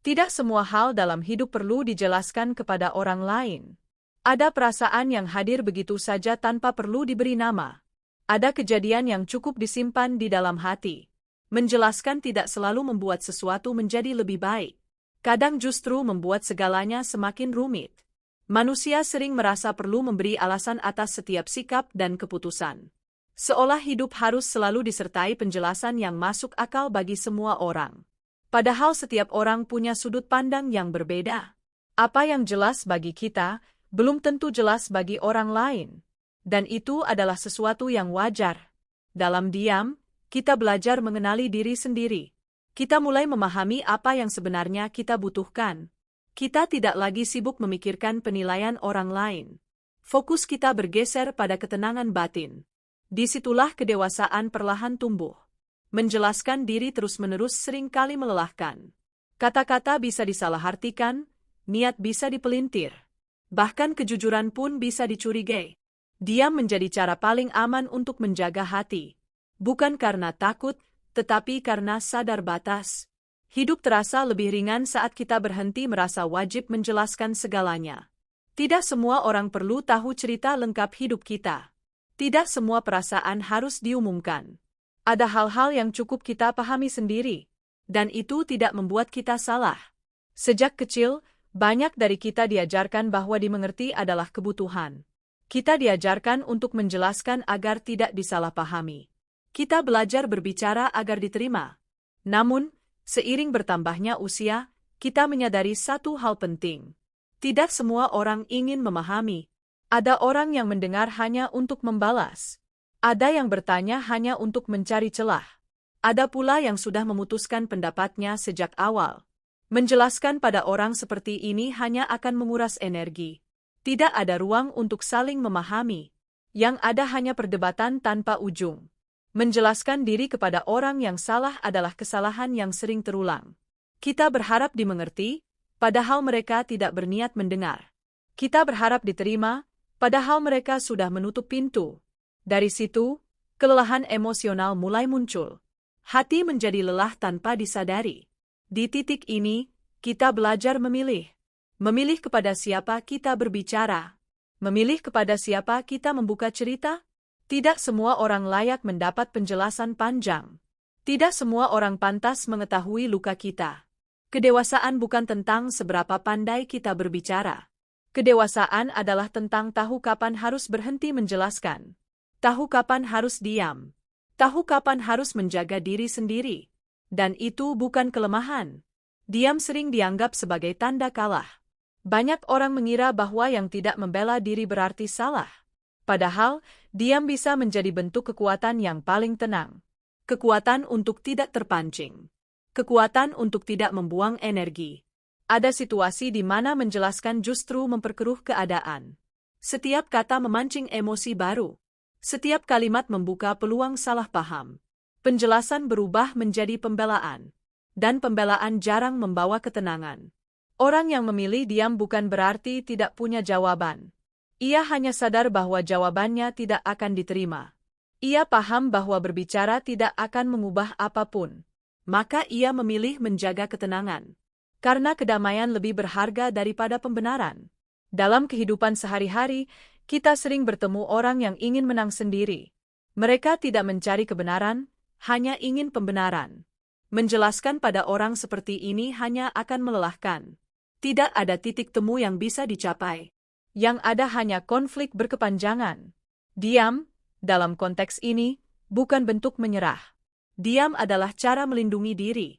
Tidak semua hal dalam hidup perlu dijelaskan kepada orang lain. Ada perasaan yang hadir begitu saja tanpa perlu diberi nama. Ada kejadian yang cukup disimpan di dalam hati. Menjelaskan tidak selalu membuat sesuatu menjadi lebih baik. Kadang justru membuat segalanya semakin rumit. Manusia sering merasa perlu memberi alasan atas setiap sikap dan keputusan. Seolah hidup harus selalu disertai penjelasan yang masuk akal bagi semua orang. Padahal setiap orang punya sudut pandang yang berbeda. Apa yang jelas bagi kita, belum tentu jelas bagi orang lain. Dan itu adalah sesuatu yang wajar. Dalam diam, kita belajar mengenali diri sendiri. Kita mulai memahami apa yang sebenarnya kita butuhkan. Kita tidak lagi sibuk memikirkan penilaian orang lain. Fokus kita bergeser pada ketenangan batin. Disitulah kedewasaan perlahan tumbuh. Menjelaskan diri terus-menerus seringkali melelahkan. Kata-kata bisa disalahartikan, niat bisa dipelintir. Bahkan kejujuran pun bisa dicurigai. Diam menjadi cara paling aman untuk menjaga hati. Bukan karena takut, tetapi karena sadar batas. Hidup terasa lebih ringan saat kita berhenti merasa wajib menjelaskan segalanya. Tidak semua orang perlu tahu cerita lengkap hidup kita. Tidak semua perasaan harus diumumkan. Ada hal-hal yang cukup kita pahami sendiri, dan itu tidak membuat kita salah. Sejak kecil, banyak dari kita diajarkan bahwa dimengerti adalah kebutuhan. Kita diajarkan untuk menjelaskan agar tidak disalahpahami. Kita belajar berbicara agar diterima. Namun, seiring bertambahnya usia, kita menyadari satu hal penting. Tidak semua orang ingin memahami. Ada orang yang mendengar hanya untuk membalas. Ada yang bertanya hanya untuk mencari celah. Ada pula yang sudah memutuskan pendapatnya sejak awal. Menjelaskan pada orang seperti ini hanya akan menguras energi. Tidak ada ruang untuk saling memahami. Yang ada hanya perdebatan tanpa ujung. Menjelaskan diri kepada orang yang salah adalah kesalahan yang sering terulang. Kita berharap dimengerti, padahal mereka tidak berniat mendengar. Kita berharap diterima, padahal mereka sudah menutup pintu. Dari situ, kelelahan emosional mulai muncul. Hati menjadi lelah tanpa disadari. Di titik ini, kita belajar memilih. Memilih kepada siapa kita berbicara. Memilih kepada siapa kita membuka cerita. Tidak semua orang layak mendapat penjelasan panjang. Tidak semua orang pantas mengetahui luka kita. Kedewasaan bukan tentang seberapa pandai kita berbicara. Kedewasaan adalah tentang tahu kapan harus berhenti menjelaskan. Tahu kapan harus diam. Tahu kapan harus menjaga diri sendiri. Dan itu bukan kelemahan. Diam sering dianggap sebagai tanda kalah. Banyak orang mengira bahwa yang tidak membela diri berarti salah. Padahal, diam bisa menjadi bentuk kekuatan yang paling tenang. Kekuatan untuk tidak terpancing. Kekuatan untuk tidak membuang energi. Ada situasi di mana menjelaskan justru memperkeruh keadaan. Setiap kata memancing emosi baru. Setiap kalimat membuka peluang salah paham. Penjelasan berubah menjadi pembelaan. Dan pembelaan jarang membawa ketenangan. Orang yang memilih diam bukan berarti tidak punya jawaban. Ia hanya sadar bahwa jawabannya tidak akan diterima. Ia paham bahwa berbicara tidak akan mengubah apapun. Maka ia memilih menjaga ketenangan. Karena kedamaian lebih berharga daripada pembenaran. Dalam kehidupan sehari-hari, kita sering bertemu orang yang ingin menang sendiri. Mereka tidak mencari kebenaran, hanya ingin pembenaran. Menjelaskan pada orang seperti ini hanya akan melelahkan. Tidak ada titik temu yang bisa dicapai. Yang ada hanya konflik berkepanjangan. Diam, dalam konteks ini, bukan bentuk menyerah. Diam adalah cara melindungi diri.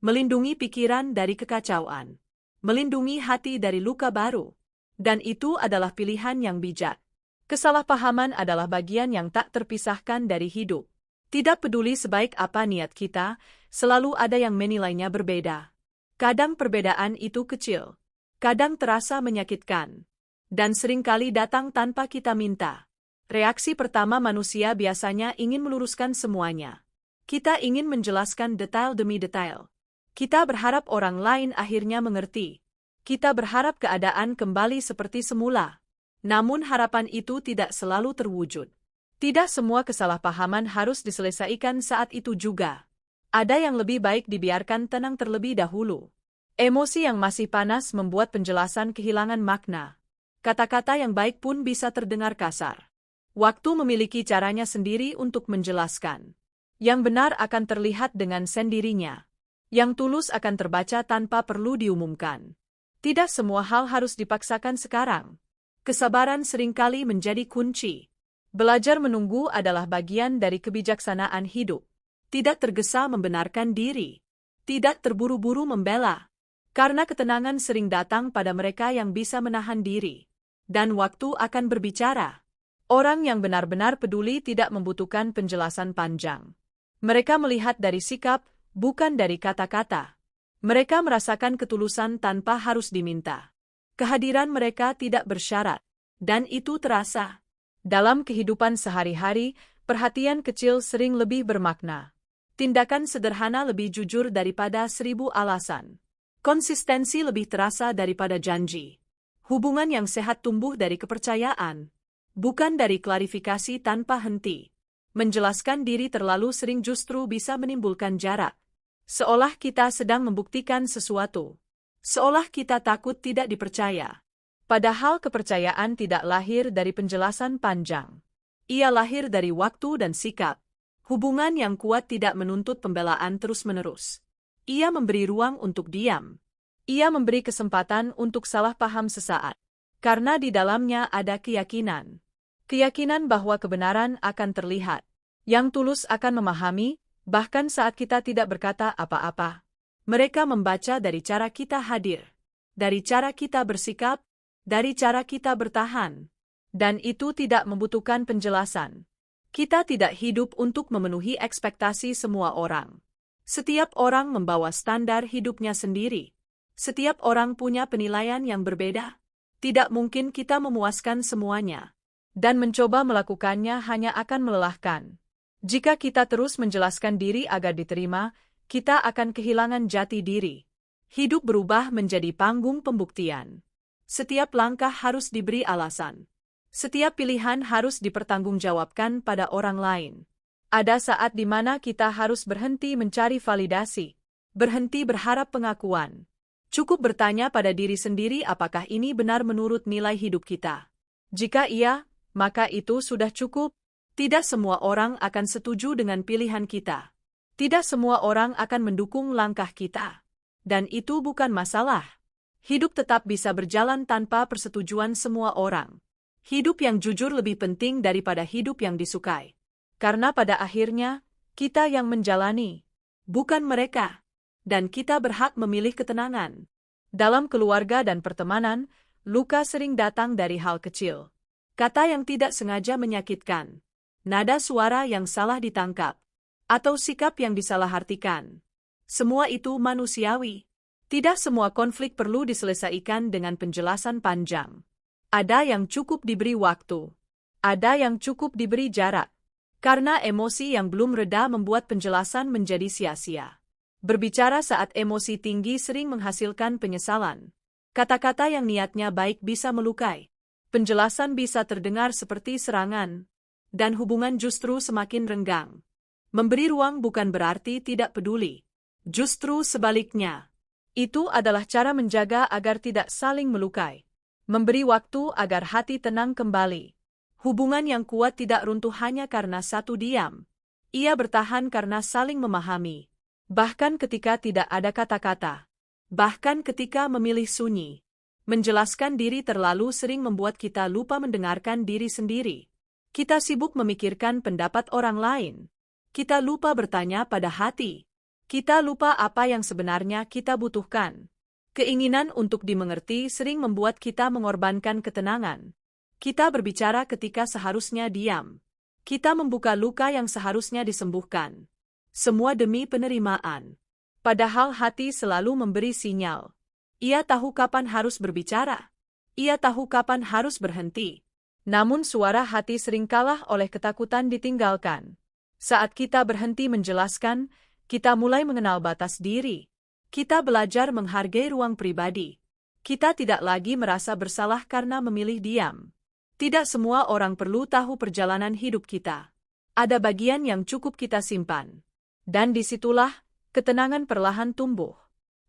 Melindungi pikiran dari kekacauan. Melindungi hati dari luka baru. Dan itu adalah pilihan yang bijak. Kesalahpahaman adalah bagian yang tak terpisahkan dari hidup. Tidak peduli sebaik apa niat kita, selalu ada yang menilainya berbeda. Kadang perbedaan itu kecil. Kadang terasa menyakitkan. Dan seringkali datang tanpa kita minta. Reaksi pertama manusia biasanya ingin meluruskan semuanya. Kita ingin menjelaskan detail demi detail. Kita berharap orang lain akhirnya mengerti. Kita berharap keadaan kembali seperti semula. Namun harapan itu tidak selalu terwujud. Tidak semua kesalahpahaman harus diselesaikan saat itu juga. Ada yang lebih baik dibiarkan tenang terlebih dahulu. Emosi yang masih panas membuat penjelasan kehilangan makna. Kata-kata yang baik pun bisa terdengar kasar. Waktu memiliki caranya sendiri untuk menjelaskan. Yang benar akan terlihat dengan sendirinya. Yang tulus akan terbaca tanpa perlu diumumkan. Tidak semua hal harus dipaksakan sekarang. Kesabaran seringkali menjadi kunci. Belajar menunggu adalah bagian dari kebijaksanaan hidup. Tidak tergesa membenarkan diri. Tidak terburu-buru membela. Karena ketenangan sering datang pada mereka yang bisa menahan diri. Dan waktu akan berbicara. Orang yang benar-benar peduli tidak membutuhkan penjelasan panjang. Mereka melihat dari sikap, bukan dari kata-kata. Mereka merasakan ketulusan tanpa harus diminta. Kehadiran mereka tidak bersyarat. Dan itu terasa. Dalam kehidupan sehari-hari, perhatian kecil sering lebih bermakna. Tindakan sederhana lebih jujur daripada 1000 alasan. Konsistensi lebih terasa daripada janji. Hubungan yang sehat tumbuh dari kepercayaan, bukan dari klarifikasi tanpa henti. Menjelaskan diri terlalu sering justru bisa menimbulkan jarak. Seolah kita sedang membuktikan sesuatu. Seolah kita takut tidak dipercaya. Padahal kepercayaan tidak lahir dari penjelasan panjang. Ia lahir dari waktu dan sikap. Hubungan yang kuat tidak menuntut pembelaan terus-menerus. Ia memberi ruang untuk diam. Ia memberi kesempatan untuk salah paham sesaat. Karena di dalamnya ada keyakinan. Keyakinan bahwa kebenaran akan terlihat. Yang tulus akan memahami, bahkan saat kita tidak berkata apa-apa. Mereka membaca dari cara kita hadir. Dari cara kita bersikap. Dari cara kita bertahan. Dan itu tidak membutuhkan penjelasan. Kita tidak hidup untuk memenuhi ekspektasi semua orang. Setiap orang membawa standar hidupnya sendiri. Setiap orang punya penilaian yang berbeda. Tidak mungkin kita memuaskan semuanya. Dan mencoba melakukannya hanya akan melelahkan. Jika kita terus menjelaskan diri agar diterima, kita akan kehilangan jati diri. Hidup berubah menjadi panggung pembuktian. Setiap langkah harus diberi alasan. Setiap pilihan harus dipertanggungjawabkan pada orang lain. Ada saat di mana kita harus berhenti mencari validasi, berhenti berharap pengakuan. Cukup bertanya pada diri sendiri apakah ini benar menurut nilai hidup kita. Jika iya, maka itu sudah cukup. Tidak semua orang akan setuju dengan pilihan kita. Tidak semua orang akan mendukung langkah kita. Dan itu bukan masalah. Hidup tetap bisa berjalan tanpa persetujuan semua orang. Hidup yang jujur lebih penting daripada hidup yang disukai. Karena pada akhirnya, kita yang menjalani, bukan mereka. Dan kita berhak memilih ketenangan. Dalam keluarga dan pertemanan, luka sering datang dari hal kecil. Kata yang tidak sengaja menyakitkan. Nada suara yang salah ditangkap. Atau sikap yang disalahartikan. Semua itu manusiawi. Tidak semua konflik perlu diselesaikan dengan penjelasan panjang. Ada yang cukup diberi waktu. Ada yang cukup diberi jarak. Karena emosi yang belum reda membuat penjelasan menjadi sia-sia. Berbicara saat emosi tinggi sering menghasilkan penyesalan. Kata-kata yang niatnya baik bisa melukai. Penjelasan bisa terdengar seperti serangan. Dan hubungan justru semakin renggang. Memberi ruang bukan berarti tidak peduli. Justru sebaliknya. Itu adalah cara menjaga agar tidak saling melukai. Memberi waktu agar hati tenang kembali. Hubungan yang kuat tidak runtuh hanya karena satu diam. Ia bertahan karena saling memahami. Bahkan ketika tidak ada kata-kata. Bahkan ketika memilih sunyi. Menjelaskan diri terlalu sering membuat kita lupa mendengarkan diri sendiri. Kita sibuk memikirkan pendapat orang lain. Kita lupa bertanya pada hati. Kita lupa apa yang sebenarnya kita butuhkan. Keinginan untuk dimengerti sering membuat kita mengorbankan ketenangan. Kita berbicara ketika seharusnya diam. Kita membuka luka yang seharusnya disembuhkan. Semua demi penerimaan. Padahal hati selalu memberi sinyal. Ia tahu kapan harus berbicara. Ia tahu kapan harus berhenti. Namun suara hati sering kalah oleh ketakutan ditinggalkan. Saat kita berhenti menjelaskan, kita mulai mengenal batas diri. Kita belajar menghargai ruang pribadi. Kita tidak lagi merasa bersalah karena memilih diam. Tidak semua orang perlu tahu perjalanan hidup kita. Ada bagian yang cukup kita simpan. Dan disitulah, ketenangan perlahan tumbuh.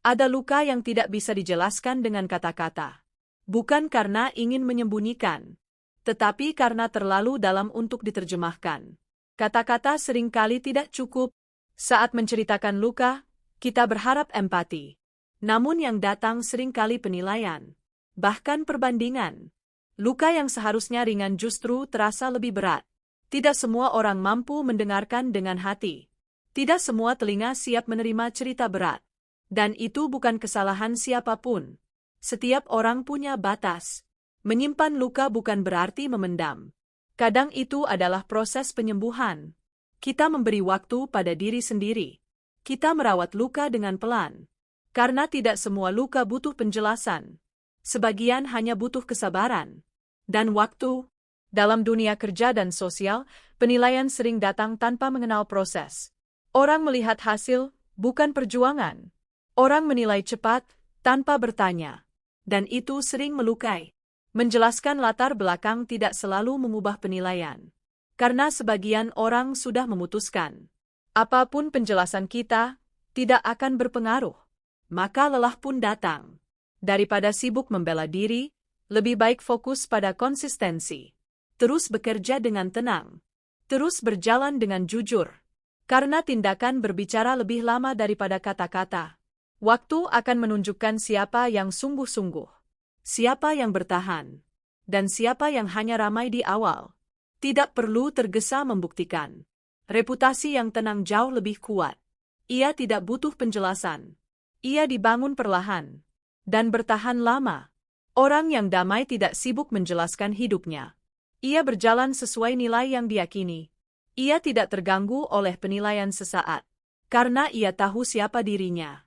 Ada luka yang tidak bisa dijelaskan dengan kata-kata. Bukan karena ingin menyembunyikan, tetapi karena terlalu dalam untuk diterjemahkan. Kata-kata seringkali tidak cukup. Saat menceritakan luka, kita berharap empati. Namun yang datang seringkali penilaian, bahkan perbandingan. Luka yang seharusnya ringan justru terasa lebih berat. Tidak semua orang mampu mendengarkan dengan hati. Tidak semua telinga siap menerima cerita berat. Dan itu bukan kesalahan siapapun. Setiap orang punya batas. Menyimpan luka bukan berarti memendam. Kadang itu adalah proses penyembuhan. Kita memberi waktu pada diri sendiri. Kita merawat luka dengan pelan. Karena tidak semua luka butuh penjelasan. Sebagian hanya butuh kesabaran. Dan waktu. Dalam dunia kerja dan sosial, penilaian sering datang tanpa mengenal proses. Orang melihat hasil, bukan perjuangan. Orang menilai cepat, tanpa bertanya. Dan itu sering melukai. Menjelaskan latar belakang tidak selalu mengubah penilaian. Karena sebagian orang sudah memutuskan. Apapun penjelasan kita, tidak akan berpengaruh. Maka lelah pun datang. Daripada sibuk membela diri, lebih baik fokus pada konsistensi. Terus bekerja dengan tenang. Terus berjalan dengan jujur. Karena tindakan berbicara lebih lama daripada kata-kata. Waktu akan menunjukkan siapa yang sungguh-sungguh, siapa yang bertahan, dan siapa yang hanya ramai di awal. Tidak perlu tergesa membuktikan. Reputasi yang tenang jauh lebih kuat. Ia tidak butuh penjelasan. Ia dibangun perlahan dan bertahan lama. Orang yang damai tidak sibuk menjelaskan hidupnya. Ia berjalan sesuai nilai yang diyakini. Ia tidak terganggu oleh penilaian sesaat, karena ia tahu siapa dirinya.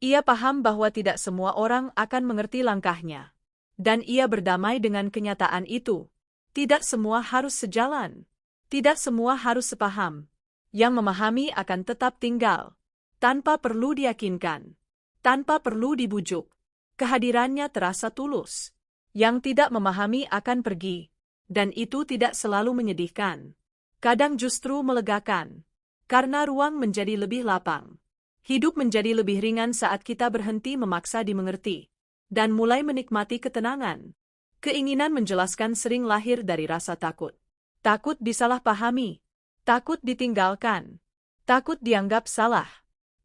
Ia paham bahwa tidak semua orang akan mengerti langkahnya. Dan ia berdamai dengan kenyataan itu. Tidak semua harus sejalan. Tidak semua harus sepaham. Yang memahami akan tetap tinggal. Tanpa perlu diyakinkan. Tanpa perlu dibujuk. Kehadirannya terasa tulus. Yang tidak memahami akan pergi. Dan itu tidak selalu menyedihkan. Kadang justru melegakan. Karena ruang menjadi lebih lapang. Hidup menjadi lebih ringan saat kita berhenti memaksa dimengerti. Dan mulai menikmati ketenangan. Keinginan menjelaskan sering lahir dari rasa takut. Takut disalahpahami. Takut ditinggalkan. Takut dianggap salah.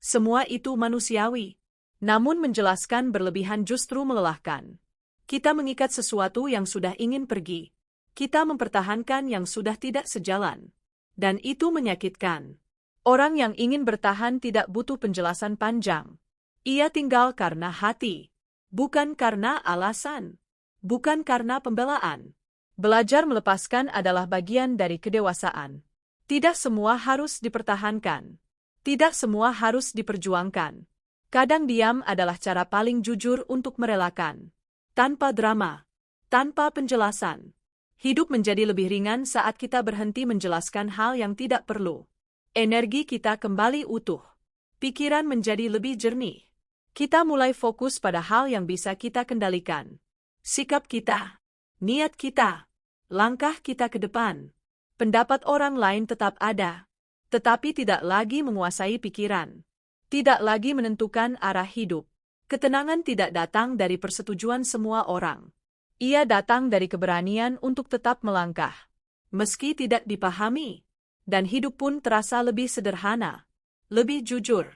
Semua itu manusiawi. Namun menjelaskan berlebihan justru melelahkan. Kita mengikat sesuatu yang sudah ingin pergi. Kita mempertahankan yang sudah tidak sejalan. Dan itu menyakitkan. Orang yang ingin bertahan tidak butuh penjelasan panjang. Ia tinggal karena hati. Bukan karena alasan. Bukan karena pembelaan. Belajar melepaskan adalah bagian dari kedewasaan. Tidak semua harus dipertahankan. Tidak semua harus diperjuangkan. Kadang diam adalah cara paling jujur untuk merelakan. Tanpa drama. Tanpa penjelasan. Hidup menjadi lebih ringan saat kita berhenti menjelaskan hal yang tidak perlu. Energi kita kembali utuh. Pikiran menjadi lebih jernih. Kita mulai fokus pada hal yang bisa kita kendalikan. Sikap kita, niat kita, langkah kita ke depan. Pendapat orang lain tetap ada, tetapi tidak lagi menguasai pikiran. Tidak lagi menentukan arah hidup. Ketenangan tidak datang dari persetujuan semua orang. Ia datang dari keberanian untuk tetap melangkah. Meski tidak dipahami. Dan hidup pun terasa lebih sederhana, lebih jujur,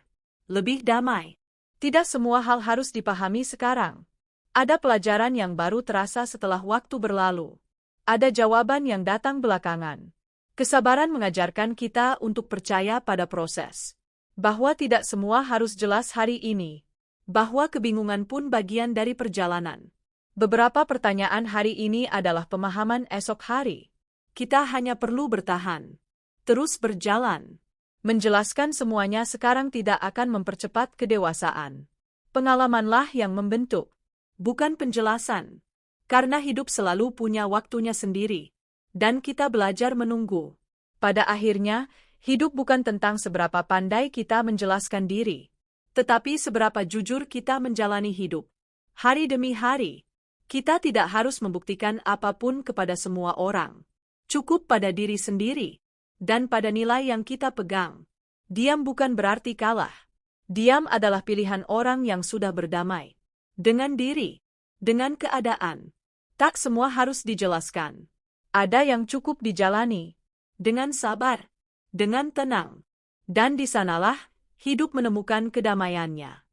lebih damai. Tidak semua hal harus dipahami sekarang. Ada pelajaran yang baru terasa setelah waktu berlalu. Ada jawaban yang datang belakangan. Kesabaran mengajarkan kita untuk percaya pada proses. Bahwa tidak semua harus jelas hari ini. Bahwa kebingungan pun bagian dari perjalanan. Beberapa pertanyaan hari ini adalah pemahaman esok hari. Kita hanya perlu bertahan. Terus berjalan. Menjelaskan semuanya sekarang tidak akan mempercepat kedewasaan. Pengalamanlah yang membentuk, bukan penjelasan. Karena hidup selalu punya waktunya sendiri. Dan kita belajar menunggu. Pada akhirnya, hidup bukan tentang seberapa pandai kita menjelaskan diri. Tetapi seberapa jujur kita menjalani hidup. Hari demi hari. Kita tidak harus membuktikan apapun kepada semua orang. Cukup pada diri sendiri. Dan pada nilai yang kita pegang. Diam bukan berarti kalah. Diam adalah pilihan orang yang sudah berdamai dengan diri, dengan keadaan. Tak semua harus dijelaskan. Ada yang cukup dijalani dengan sabar, dengan tenang. Dan di sanalah hidup menemukan kedamaiannya.